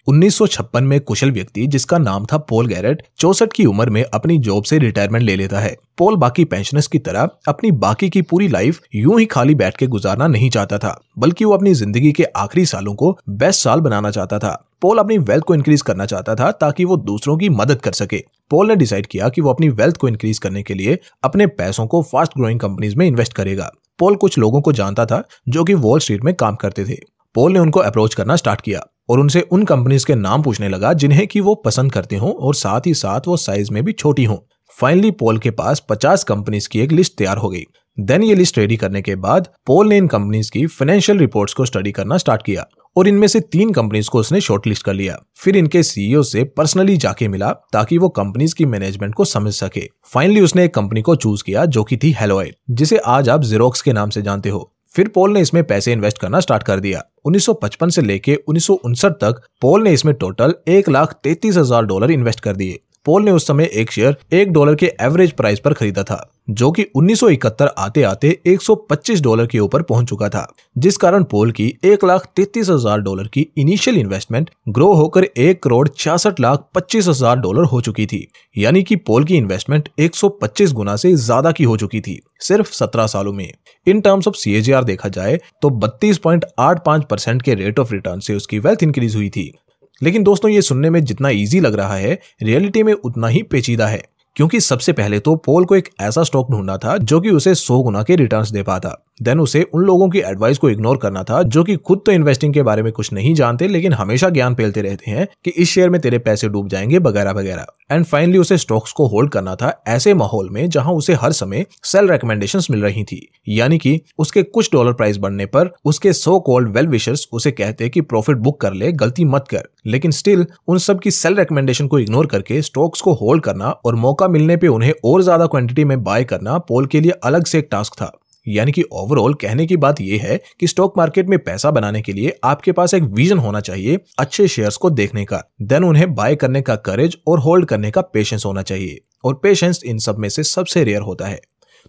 1956 में कुशल व्यक्ति जिसका नाम था पॉल गैरेट 64 की उम्र में अपनी जॉब से रिटायरमेंट ले लेता है। पॉल बाकी पेंशनर्स की तरह अपनी बाकी की पूरी लाइफ यूं ही खाली बैठ के गुजारना नहीं चाहता था, बल्कि वो अपनी जिंदगी के आखिरी सालों को बेस्ट साल बनाना चाहता था। पॉल अपनी वेल्थ को इंक्रीज करना चाहता था ताकि वो दूसरों की मदद कर सके। पॉल ने डिसाइड किया कि वो अपनी वेल्थ को इंक्रीज करने के लिए अपने पैसों को फास्ट ग्रोइंग कंपनीज में इन्वेस्ट करेगा। पॉल कुछ लोगों को जानता था जो कि वॉल स्ट्रीट में काम करते थे। पॉल ने उनको अप्रोच करना स्टार्ट किया और उनसे उन कंपनीज के नाम पूछने लगा जिन्हें कि वो पसंद करते हों और साथ ही साथ वो साइज में भी छोटी हों। फाइनली पॉल के पास 50 कंपनीज की एक लिस्ट तैयार हो गई। देन ये लिस्ट रेडी करने के बाद पॉल ने इन कंपनीज की फाइनेंशियल रिपोर्ट्स को स्टडी करना स्टार्ट किया और इनमें से 3 कंपनीज को उसने शॉर्टलिस्ट कर लिया। फिर इनके सीईओ से पर्सनली जाके मिला ताकि वो कंपनीज की मैनेजमेंट को समझ सके। फाइनली उसने एक कंपनी को चूज किया जो कि थी हेलोइड, जिसे आज आप जेरोक्स के नाम से जानते हो। फिर पॉल ने इसमें पैसे इन्वेस्ट करना स्टार्ट कर दिया। 1955 से लेके 1959 तक पॉल ने इसमें टोटल $1,33,000 इन्वेस्ट कर दिए। पॉल ने उस समय एक शेयर $1 के एवरेज प्राइस पर खरीदा था, जो कि 1971 आते आते $125 के ऊपर पहुंच चुका था, जिस कारण पॉल की $1,33,000 की इनिशियल इन्वेस्टमेंट ग्रो होकर $1,66,25,000 हो चुकी थी। यानी कि पॉल की इन्वेस्टमेंट 125 गुना से ज्यादा की हो चुकी थी सिर्फ 17 सालों में। इन टर्म्स ऑफ CAGR देखा जाए तो 32.85% के रेट ऑफ रिटर्न से उसकी वेल्थ इंक्रीज हुई थी। लेकिन दोस्तों, ये सुनने में जितना इजी लग रहा है, रियलिटी में उतना ही पेचीदा है, क्योंकि सबसे पहले तो पॉल को एक ऐसा स्टॉक ढूंढना था जो कि उसे 100 गुना के रिटर्न्स दे पाता। देन उसे उन लोगों की एडवाइस को इग्नोर करना था जो कि खुद तो इन्वेस्टिंग के बारे में कुछ नहीं जानते, लेकिन हमेशा ज्ञान फैलते रहते हैं कि इस शेयर में तेरे पैसे डूब जाएंगे वगैरह वगैरह। एंड फाइनली उसे स्टॉक्स को होल्ड करना था ऐसे माहौल में जहां उसे हर समय सेल रिकमेंडेशंस मिल रही थी। यानी कि उसके कुछ डॉलर प्राइस बढ़ने पर उसके सो कॉल्ड वेल विशर्स उसे कहते कि प्रॉफिट बुक कर ले, गलती मत कर। लेकिन स्टिल उन सब की सेल रिकमेंडेशन को इग्नोर करके स्टॉक्स को होल्ड करना और मौका मिलने पे उन्हें और ज्यादा क्वांटिटी में बाय करना पॉल के लिए अलग से एक टास्क था। यानी कि ओवरऑल कहने की बात यह है कि स्टॉक मार्केट में पैसा बनाने के लिए आपके पास एक विजन होना चाहिए अच्छे शेयर्स को देखने का, देन उन्हें बाय करने का करेज और होल्ड करने का पेशेंस होना चाहिए, और पेशेंस इन सब में से सबसे रेयर होता है।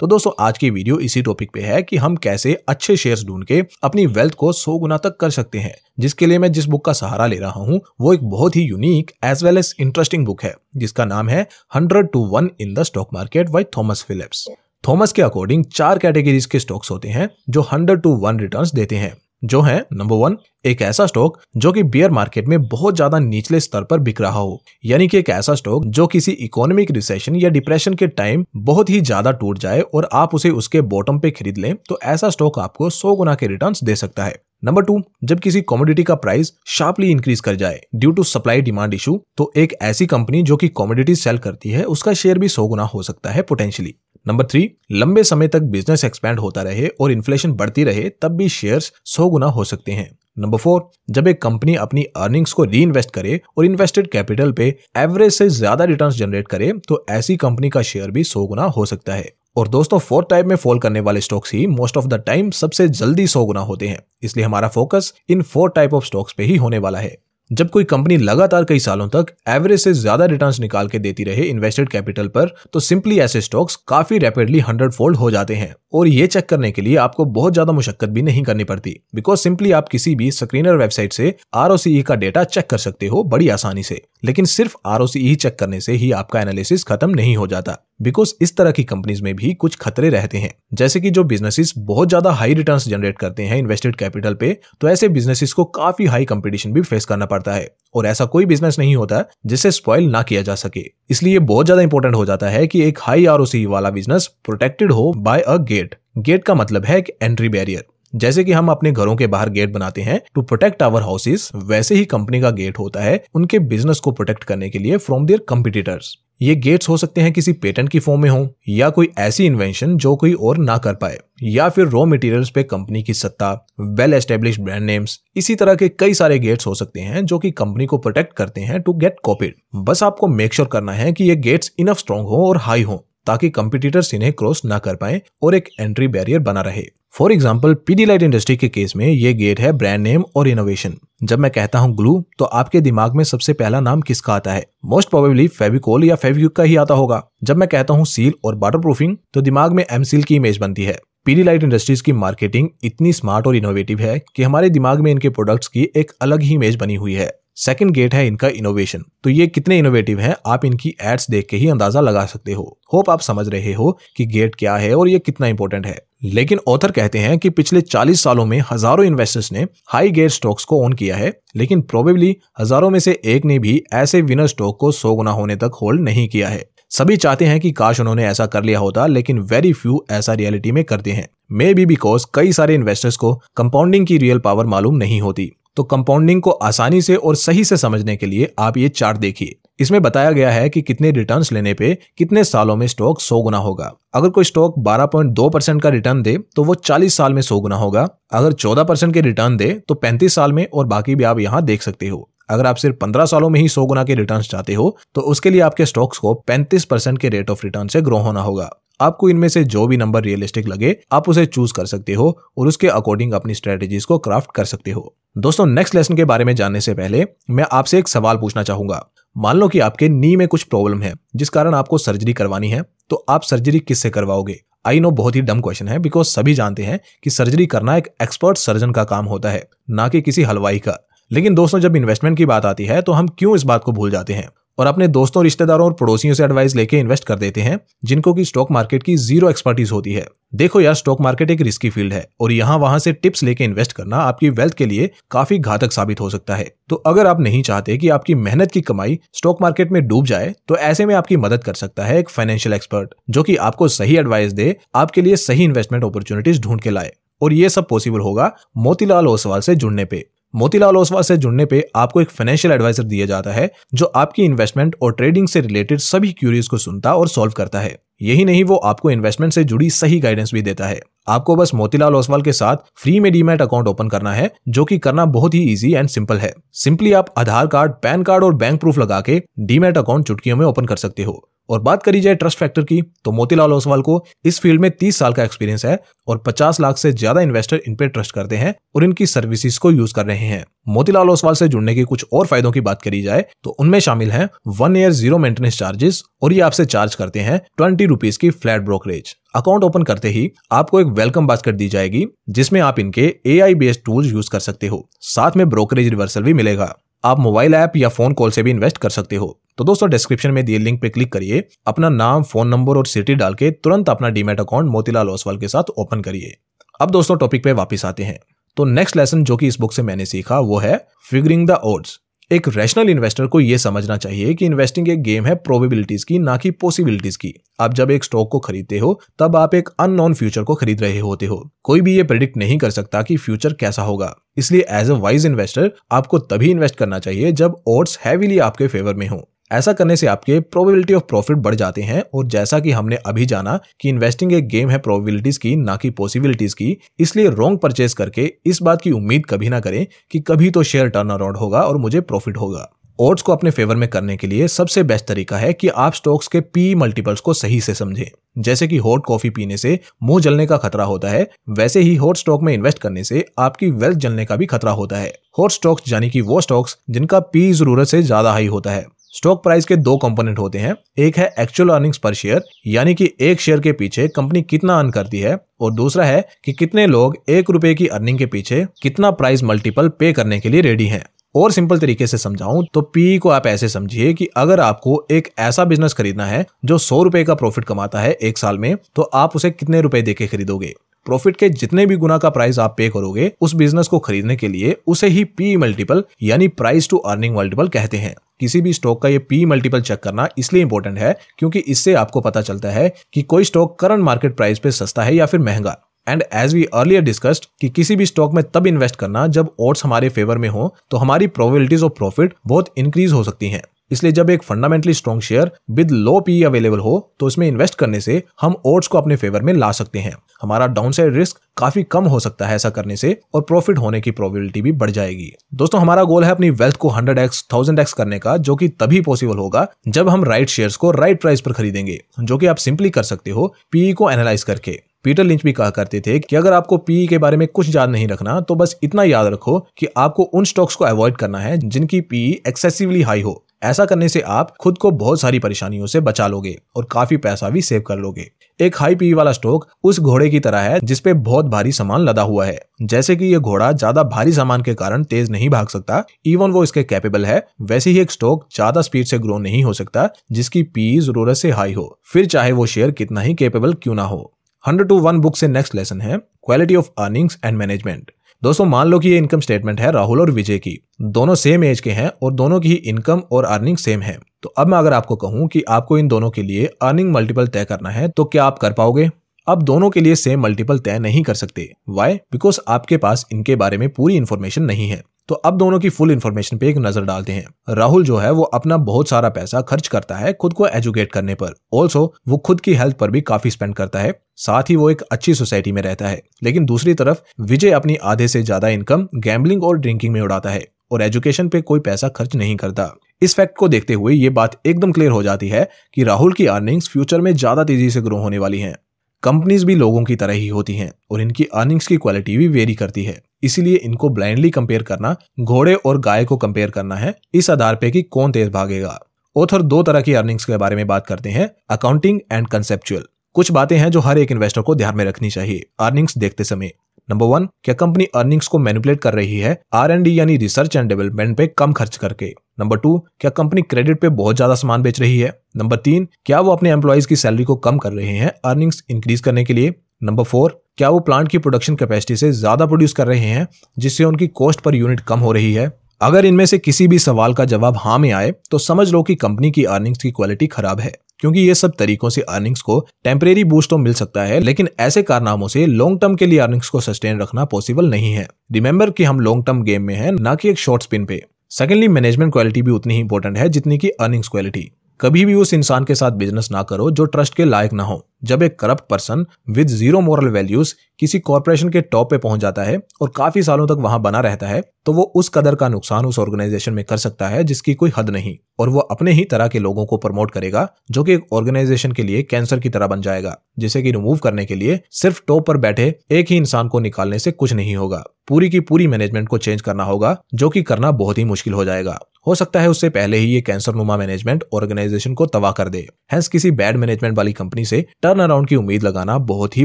तो दोस्तों, आज की वीडियो इसी टॉपिक पे है कि हम कैसे अच्छे शेयर्स ढूंढ के अपनी वेल्थ को 100 गुना तक कर सकते हैं। जिसके लिए मैं जिस बुक का सहारा ले रहा हूं वो एक बहुत ही unique as well as interesting book है, जिसका नाम है 100 to 1 in the stock market by Thomas Phillips. Thomas के अकॉर्डिंग 4 कैटेगरीज के स्टॉक्स होते हैं जो 100 to 1 रिटर्न्स देते हैं, जो है नंबर 1, एक ऐसा स्टॉक जो कि बियर मार्केट में बहुत ज्यादा निचले स्तर पर बिक रहा हो। यानी कि एक ऐसा स्टॉक जो किसी इकोनॉमिक रिसेशन या डिप्रेशन के टाइम बहुत ही ज्यादा टूट जाए और आप उसे उसके बॉटम पे खरीद लें, तो ऐसा स्टॉक आपको 100 गुना के रिटर्न्स दे सकता है। नंबर 2, जब किसी कमोडिटी का प्राइस शार्पली इंक्रीज कर जाए due to supply demand issue, तो एक ऐसी कंपनी जो कि कमोडिटी सेल करती है उसका शेयर भी 100 गुना हो सकता है पोटेंशियली। नंबर 3, लंबे समय तक बिजनेस एक्सपैंड होता रहे और इन्फ्लेशन बढ़ती रहे तब भी शेयर्स 100 गुना हो सकते हैं। नंबर 4, जब एक कंपनी अपनी अर्निंग्स को री इन्वेस्ट करे और इन्वेस्टेड कैपिटल पे एवरेज से ज्यादा रिटर्न्स जनरेट करे, तो ऐसी कंपनी का शेयर भी 100 गुना हो सकता है। और दोस्तों, 4th टाइप में फॉल करने वाले stocks he most of the time सबसे जल्दी 100 गुना होते हैं। इसलिए हमारा focus in 4 type of stocks पे ही होने वाला है। जब कोई कंपनी लगातार कई सालों तक एवरेज से ज्यादा रिटर्न्स निकाल के देती रहे इन्वेस्टेड कैपिटल पर, तो सिंपली ऐसे स्टॉक्स काफी रैपिडली 100 फोल्ड हो जाते हैं। और ये चेक करने के लिए आपको बहुत ज्यादा मुशक्कत भी नहीं करनी पड़ती, बिकॉज सिंपली आप किसी भी स्क्रीनर वेबसाइट से ROCE का डेटा चेक कर सकते हो बड़ी आसानी से। लेकिन सिर्फ ROCE चेक करने से ही आपका एनालिसिस खत्म नहीं हो जाता, बिकॉज इस तरह की कंपनीज में भी कुछ खतरे रहते हैं। जैसे कि जो बिजनेसेस बहुत ज्यादा हाई रिटर्न्स जनरेट करते हैं इन्वेस्टेड कैपिटल पे, तो ऐसे बिजनेसेस को काफी हाई कंपटीशन भी फेस करना पड़ता है, और ऐसा कोई बिजनेस नहीं होता जिसे स्पॉइल ना किया जा सके। इसलिए बहुत ज्यादा इंपॉर्टेंट हो जाता है कि एक हाई ROCE वाला बिजनेस प्रोटेक्टेड हो बाय अ गेट। गेट का मतलब है कि एंट्री बैरियर। जैसे कि हम अपने घरों के बाहर गेट बनाते हैं टू प्रोटेक्ट आवर हाउसेस, वैसे ही कंपनी का गेट होता है उनके बिजनेस को प्रोटेक्ट करने के लिए फ्रॉम देयर कंपटीटर्स। ये गेट्स हो सकते हैं किसी पेटेंट की फॉर्म में हो, या कोई ऐसी इन्वेंशन जो कोई और ना कर पाए, या फिर रॉ मटेरियल्स पे कंपनी की सत्ता, वेल एस्टेब्लिश्ड ब्रांड नेम्स। इसी तरह के कई सारे गेट्स हो सकते हैं जो कि कंपनी को प्रोटेक्ट करते हैं टू गेट कॉपीड। बस आपको मेक श्योर करना है कि ये गेट्स इनफ स्ट्रॉन्ग हो और हाई हो ताकि कंपटीटर्स इन्हें क्रॉस ना कर पाए और एक एंट्री बैरियर बना रहे। फॉर एग्जाम्पल, पीडीलाइट इंडस्ट्री के केस में ये गेट है ब्रांड नेम और इनोवेशन। जब मैं कहता हूं ग्लू, तो आपके दिमाग में सबसे पहला नाम किसका आता है? मोस्ट प्रोबेबली फेविकोल या फेविक्विक का ही आता होगा। जब मैं कहता हूं सील और वाटर प्रूफिंग, तो दिमाग में एमसील की इमेज बनती है। पीडीलाइट इंडस्ट्रीज की मार्केटिंग इतनी स्मार्ट और इनोवेटिव है कि हमारे दिमाग में इनके प्रोडक्ट्स की एक अलग ही इमेज बनी हुई है। सेकंड गेट है इनका इनोवेशन। तो ये कितने इनोवेटिव हैं आप इनकी एड्स देख के ही अंदाजा लगा सकते हो। होप आप समझ रहे हो कि गेट क्या है और ये कितना इंपॉर्टेंट है। लेकिन ऑथर कहते हैं कि पिछले 40 सालों में हजारों इन्वेस्टर्स ने हाई गेट स्टॉक्स को ओन किया है, लेकिन प्रोबेबली हजारों में से एक ने भी ऐसे विनर स्टॉक को 100 गुना होने तक होल्ड नहीं किया है। सभी चाहते हैं कि काश उन्होंने ऐसा कर लिया होता, लेकिन वेरी फ्यू ऐसा रियलिटी में करते हैं। मे बी बिकॉज कई सारे इन्वेस्टर्स को कंपाउंडिंग की रियल पावर मालूम नहीं होती। तो कंपाउंडिंग को आसानी से और सही से समझने के लिए आप ये चार्ट देखिए। इसमें बताया गया है कि कितने रिटर्न्स लेने पे कितने सालों में स्टॉक 100 गुना होगा। अगर कोई स्टॉक 12.2% का रिटर्न दे तो वो 40 साल में 100 गुना होगा। अगर 14% के रिटर्न दे तो 35 साल में, और बाकी भी आप यहाँ देख सकते हो। अगर आप सिर्फ 15 सालों में ही 100 गुना के रिटर्न्स चाहते हो तो उसके लिए आपके स्टॉक्स को 35% के रेट ऑफ रिटर्न से ग्रो होना होगा। आपको इनमें से जो भी नंबर रियलिस्टिक लगे आप उसे चूज कर सकते हो और उसके अकॉर्डिंग अपनी स्ट्रेटेजीज को क्राफ्ट कर सकते हो। दोस्तों, नेक्स्ट लेसन के बारे में जानने से पहले मैं आपसे एक सवाल पूछना चाहूंगा। मान लो कि आपके नी में कुछ प्रॉब्लम है जिस कारण आपको सर्जरी करवानी है, तो आप सर्जरी किससे करवाओगे? आई नो बहुत ही डम क्वेश्चन है, बिकॉज सभी जानते हैं कि सर्जरी करना एक एक्सपर्ट सर्जन का काम होता है, ना कि किसी हलवाई का। लेकिन दोस्तों, जब इन्वेस्टमेंट की बात आती है तो हम क्यों इस बात को भूल जाते हैं और अपने दोस्तों, रिश्तेदारों और पड़ोसियों से एडवाइस लेके इन्वेस्ट कर देते हैं जिनको की स्टॉक मार्केट की जीरो एक्सपर्टीज होती है। देखो यार, स्टॉक मार्केट एक रिस्की फील्ड है और यहाँ वहां से टिप्स लेके इन्वेस्ट करना आपकी वेल्थ के लिए काफी घातक साबित हो सकता है। तो अगर आप नहीं चाहते कि आपकी मेहनत की कमाई स्टॉक मार्केट में डूब जाए, तो ऐसे में आपकी मदद कर सकता है एक फाइनेंशियल एक्सपर्ट, जो कि आपको सही एडवाइस दे, आपके लिए सही इन्वेस्टमेंट अपॉर्चुनिटीज ढूंढ के लाए। और ये सब पॉसिबल होगा मोतीलाल ओसवाल से जुड़ने पे। मोतीलाल ओसवाल से जुड़ने पे आपको एक फाइनेंशियल एडवाइजर दिया जाता है जो आपकी इन्वेस्टमेंट और ट्रेडिंग से रिलेटेड सभी क्यूरीज को सुनता और सॉल्व करता है। यही नहीं, वो आपको इन्वेस्टमेंट से जुड़ी सही गाइडेंस भी देता है। आपको बस मोतीलाल ओसवाल के साथ फ्री में डीमैट अकाउंट ओपन करना है, जो कि करना बहुत ही इजी एंड सिंपल है। सिंपली आप आधार कार्ड, पैन कार्ड और बैंक प्रूफ लगा के डीमैट अकाउंट चुटकियों में ओपन कर सकते हो। और बात करी जाए ट्रस्ट फैक्टर की, तो मोतीलाल ओसवाल को इस फील्ड में 30 साल का एक्सपीरियंस है और 50 लाख से ज्यादा इन्वेस्टर इन पे ट्रस्ट करते हैं और इनकी सर्विसेज को यूज कर रहे हैं। मोतीलाल ओसवाल से जुड़ने के कुछ और फायदों की बात करी जाए तो उनमें शामिल हैं 1 ईयर जीरो मेंटेनेंस चार्जेस, और ये आपसे चार्ज करते हैं 20 रुपीज की फ्लैट ब्रोकरेज। अकाउंट ओपन करते ही आपको एक वेलकम बास्केट दी जाएगी जिसमें आप इनके AI बेस्ड टूल्स यूज कर सकते हो। साथ में ब्रोकरेज रिवर्सल भी मिलेगा। आप मोबाइल ऐप या फोन कॉल से भी इन्वेस्ट कर सकते हो। तो दोस्तों, डिस्क्रिप्शन में दिए लिंक पे क्लिक करिए, अपना नाम, फोन नंबर और सिटी डाल के तुरंत अपना डीमैट अकाउंट मोतीलाल ओसवाल के साथ ओपन करिए। अब दोस्तों, टॉपिक पे वापस आते हैं। तो नेक्स्ट लेसन जो कि इस बुक से मैंने सीखा वो है फिगरिंग द ऑड्स। एक रैशनल इन्वेस्टर को यह समझना चाहिए कि इन्वेस्टिंग एक गेम है प्रोबेबिलिटीज की, ना कि पॉसिबिलिटीज की। आप जब एक स्टॉक को खरीदते हो तब आप एक अननोन फ्यूचर को खरीद रहे होते हो। कोई भी ये प्रेडिक्ट नहीं कर सकता कि फ्यूचर कैसा होगा। इसलिए एज अ वाइज इन्वेस्टर आपको तभी इन्वेस्ट करना चाहिए जब ऑड्स हैवीली आपके फेवर में हो। ऐसा करने से आपके प्रोबेबिलिटी ऑफ प्रॉफिट बढ़ जाते हैं। और जैसा कि हमने अभी जाना कि इन्वेस्टिंग एक गेम है प्रोबेबिलिटीज की, ना कि पॉसिबिलिटीज की, इसलिए रॉन्ग परचेज करके इस बात की उम्मीद कभी ना करें कि कभी तो शेयर टर्न अराउंड होगा और मुझे प्रॉफिट होगा। ऑड्स को अपने फेवर में करने के लिए सबसे बेस्ट तरीका है कि आप स्टॉक्स के PE मल्टीपल्स को सही से समझें। जैसे कि हॉट कॉफी पीने से मुंह जलने का खतरा होता है, वैसे ही हॉट स्टॉक में इन्वेस्ट करने से आपकी वेल्थ जलने का भी खतरा होता है। हॉट स्टॉक्स यानी कि वो स्टॉक्स जिनका PE जरूरत से ज्यादा हाई होता है। स्टॉक प्राइस के 2 कंपोनेंट होते हैं। एक है एक्चुअल अर्निंग्स पर शेयर, यानी कि एक शेयर के पीछे कंपनी कितना अर्न करती है, और दूसरा है कि कितने लोग 1 रुपए की अर्निंग के पीछे कितना प्राइस मल्टीपल पे करने के लिए रेडी हैं। और सिंपल तरीके से समझाऊं तो PE को आप ऐसे समझिए कि अगर आपको एक ऐसा बिजनेस खरीदना है जो 100 रुपए का प्रॉफिट कमाता है 1 साल में, तो आप उसे कितने रुपए देके खरीदोगे। प्रॉफिट के जितने भी गुना का प्राइस आप पे करोगे उस बिजनेस को खरीदने के लिए, उसे ही PE मल्टीपल यानी प्राइस टू अर्निंग मल्टीपल कहते हैं। किसी भी स्टॉक का ये PE मल्टीपल चेक करना इसलिए इंपॉर्टेंट है क्योंकि इससे आपको पता चलता है कि कोई स्टॉक करंट मार्केट प्राइस पे सस्ता है या फिर महंगा। And as we earlier discussed कि किसी भी स्टॉक में तब इन्वेस्ट करना जब ऑड्स हमारे फेवर में हो, तो हमारी प्रोबेबिलिटीज ऑफ प्रॉफिट बहुत इंक्रीज हो सकती हैं। इसलिए जब एक fundamentally strong share with low PE available हो तो इसमें इन्वेस्ट करने से हम ऑड्स को अपने फेवर में ला सकते हैं। हमारा डाउनसाइड रिस्क काफी कम हो सकता है ऐसा करने से, और प्रॉफिट होने की प्रोबेबिलिटी भी बढ़ जाएगी। दोस्तों, हमारा गोल है अपनी वेल्थ को 100x 1000x करने का, जो कि तभी पॉसिबल होगा जब हम राइट शेयर्स को राइट प्राइस पर खरीदेंगे, जो कि आप सिंपली कर सकते हो PE को एनालाइज करके। पीटर लिंच भी कहा करते थे कि अगर आपको PE के बारे में कुछ याद नहीं रखना तो बस इतना याद रखो कि आपको उन स्टॉक्स को अवॉइड करना है जिनकी PE एक्सेसिवली हाई हो, ऐसा करने से आप खुद को बहुत सारी परेशानियों से बचा लोगे और काफी पैसा भी सेव कर लोगे। एक हाई पीई वाला स्टॉक उस घोड़े की तरह है जिसपे बहुत भारी सामान लदा हुआ है। जैसे कि ये घोड़ा ज्यादा भारी सामान के कारण तेज नहीं भाग सकता, इवन वो इसके कैपेबल है, वैसे ही एक स्टॉक ज्यादा स्पीड से ग्रो नहीं हो सकता जिसकी पीई जरूरत से हाई हो, फिर चाहे वो शेयर कितना ही कैपेबल क्यों ना हो। 100-to-1 बुक से नेक्स्ट लेसन है quality of earnings and management. दोस्तों मान लो कि ये इनकम स्टेटमेंट है राहुल और विजय की, दोनों सेम एज के हैं और दोनों की ही इनकम और अर्निंग सेम है। तो अब मैं अगर आपको कहूं कि आपको इन दोनों के लिए अर्निंग मल्टीपल तय करना है तो क्या आप कर पाओगे? अब दोनों के लिए सेम मल्टीपल तय नहीं कर सकते। व्हाई? बिकॉज आपके पास इनके बारे में पूरी इन्फॉर्मेशन नहीं है। तो अब दोनों की फुल इन्फॉर्मेशन पे एक नजर डालते हैं। राहुल जो है वो अपना बहुत सारा पैसा खर्च करता है खुद को एजुकेट करने पर, ऑल्सो वो खुद की हेल्थ पर भी काफी स्पेंड करता है, साथ ही वो एक अच्छी सोसाइटी में रहता है। लेकिन दूसरी तरफ विजय अपनी आधे से ज्यादा इनकम गैम्बलिंग और ड्रिंकिंग में उड़ाता है और एजुकेशन पे कोई पैसा खर्च नहीं करता। इस फैक्ट को देखते हुए ये बात एकदम क्लियर हो जाती है कि राहुल की अर्निंग्स फ्यूचर में ज्यादा तेजी से ग्रो होने वाली हैं। कंपनीज भी लोगों की तरह ही होती हैं और इनकी अर्निंग्स की क्वालिटी भी वेरी करती है, इसीलिए इनको ब्लाइंडली कंपेयर करना घोड़े और गाय को कंपेयर करना है इस आधार पे कि कौन तेज भागेगा। ऑथर दो तरह की अर्निंग्स के बारे में बात करते हैं, अकाउंटिंग एंड कंसेप्चुअल। कुछ बातें हैं जो हर एक इन्वेस्टर को ध्यान में रखनी चाहिए अर्निंग्स देखते समय। नंबर 1, क्या कंपनी अर्निंग्स को मैनिपुलेट कर रही है R&D यानी रिसर्च एंड डेवलपमेंट पे कम खर्च करके? नंबर 2, क्या कंपनी क्रेडिट पे बहुत ज्यादा सामान बेच रही है? नंबर 3, क्या वो अपने एम्प्लॉइज की सैलरी को कम कर रहे हैं अर्निंग्स इंक्रीज करने के लिए? नंबर 4, क्या वो प्लांट की प्रोडक्शन कैपेसिटी से ज्यादा प्रोड्यूस कर रहे हैं जिससे उनकी कॉस्ट पर यूनिट कम हो रही है? अगर इनमें से किसी भी सवाल का जवाब हाँ में आए तो समझ लो कि कंपनी की अर्निंग्स की क्वालिटी खराब है, क्योंकि ये सब तरीकों से अर्निंग्स को टेम्परेरी बूस्ट तो मिल सकता है, लेकिन ऐसे कारनामों से लॉन्ग टर्म के लिए अर्निंग्स को सस्टेन रखना पॉसिबल नहीं है। रिमेंबर कि हम लॉन्ग टर्म गेम में हैं, ना कि एक शॉर्ट स्पिन पे। सेकेंडली, मैनेजमेंट क्वालिटी भी उतनी ही इंपॉर्टेंट है जितनी की अर्निंग्स क्वालिटी। कभी भी उस इंसान के साथ बिजनेस ना करो जो ट्रस्ट के लायक ना हो। जब एक corrupt person with zero moral values किसी कॉर्पोरेशन के टॉप पे पहुंच जाता है और काफी सालों तक वहां बना रहता है तो वो उस कदर का नुकसान उस ऑर्गेनाइजेशन में कर सकता है जिसकी कोई हद नहीं, और वो अपने ही तरह के लोगों को प्रमोट करेगा जो कि एक ऑर्गेनाइजेशन के लिए कैंसर की तरह बन जाएगा, जिसे कि रिमूव करने के लिए सिर्फ टॉप पर बैठे एक ही इंसान को निकालने से कुछ नहीं होगा। पूरी की पूरी मैनेजमेंट को चेंज करना होगा, जो कि करना बहुत ही मुश्किल हो जाएगा। हो सकता है उससे पहले ही ये कैंसर नुमा मैनेजमेंट ऑर्गेनाइजेशन को तबाह कर दे। हेंस किसी बैड मैनेजमेंट वाली कंपनी से टर्न अराउंड की उम्मीद लगाना बहुत ही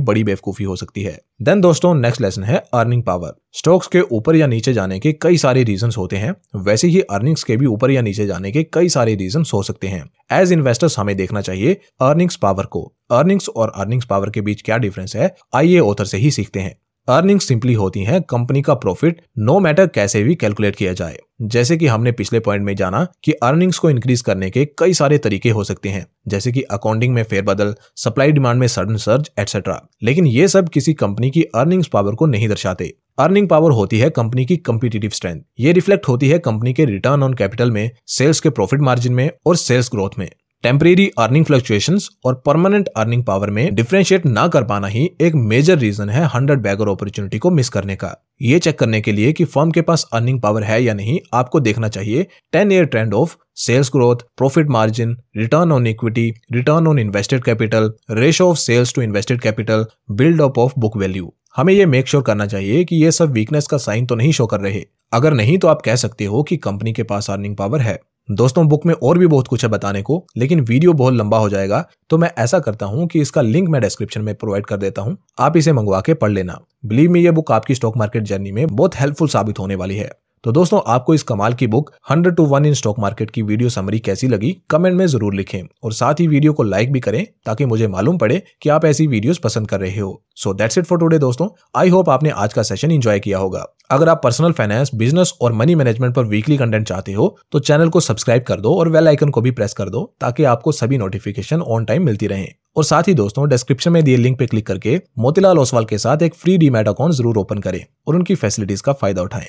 बड़ी बेवकूफी हो सकती है। देन दोस्तों नेक्स्ट लेसन है अर्निंग पावर। स्टॉक्स के ऊपर या नीचे जाने के कई सारे रीजंस होते हैं, वैसे ही अर्निंग्स के भी ऊपर या नीचे जाने के कई सारे रीजंस हो सकते हैं। एज इन्वेस्टर्स हमें देखना चाहिए अर्निंग्स पावर को। अर्निंग्स और अर्निंग्स पावर के बीच क्या डिफरेंस है, आइए ऑथर से ही सीखते हैं। अर्निंग्स सिंपली होती हैं कंपनी का प्रॉफिट, नो मैटर कैसे भी कैलकुलेट किया जाए। जैसे कि हमने पिछले पॉइंट में जाना कि अर्निंग्स को इंक्रीज करने के कई सारे तरीके हो सकते हैं, जैसे कि अकाउंटिंग में फेरबदल, सप्लाई डिमांड में सडन सर्ज एटसेट्रा। लेकिन ये सब किसी कंपनी की अर्निंग्स पावर को नहीं दर्शाते। अर्निंग पावर होती है कंपनी की कंपीटिटिव स्ट्रेंथ। ये रिफ्लेक्ट होती है कंपनी के रिटर्न ऑन कैपिटल में, सेल्स के प्रॉफिट मार्जिन में और सेल्स ग्रोथ में। टेम्परेरी अर्निंग फ्लक्चुएशंस और परमानेंट अर्निंग पावर में डिफरेंशिएट ना कर पाना ही एक मेजर रीजन है 100 बैगर अपॉर्चुनिटी को मिस करने का। ये चेक करने के लिए कि फर्म के पास अर्निंग पावर है या नहीं, आपको देखना चाहिए 10-year trend of sales growth, profit margin, return on equity, return on invested capital, ratio of sales to invested capital, build up of book value. हमें ये मेक श्योर करना चाहिए कि ये सब वीकनेस का साइन तो नहीं शो कर रहे। अगर नहीं तो आप कह सकते हो कि कंपनी के पास अर्निंग पावर है। दोस्तों बुक में और भी बहुत कुछ है बताने को, लेकिन वीडियो बहुत लंबा हो जाएगा, तो मैं ऐसा करता हूं कि इसका लिंक मैं डिस्क्रिप्शन में प्रोवाइड कर देता हूं, आप इसे मंगवा के पढ़ लेना। बिलीव मी, ये बुक आपकी स्टॉक मार्केट जर्नी में बहुत हेल्पफुल साबित होने वाली है। तो दोस्तों आपको इस कमाल की book 100-to-1 in stock market की वीडियो समरी कैसी लगी कमेंट में जरूर लिखें, और साथ ही वीडियो को लाइक भी करें ताकि मुझे मालूम पड़े कि आप ऐसी वीडियोस पसंद कर रहे हो। So that's it for today दोस्तों। आई होप आपने आज का सेशन एंजॉय किया होगा। अगर आप पर्सनल फाइनेंस, बिजनेस और मनी मैनेजमेंट पर वीकली कंटेंट चाहते हो तो चैनल को सब्सक्राइब कर दो और बेल आइकन को भी प्रेस कर दो ताकि आपको सभी नोटिफिकेशन ऑन टाइम मिलती रहें। और साथ ही दोस्तों डिस्क्रिप्शन में दिए लिंक पे क्लिक करके मोतीलाल ओसवाल के साथ एक फ्री डीमैट अकाउंट जरूर ओपन करें और उनकी फैसिलिटीज का फायदा उठाएं।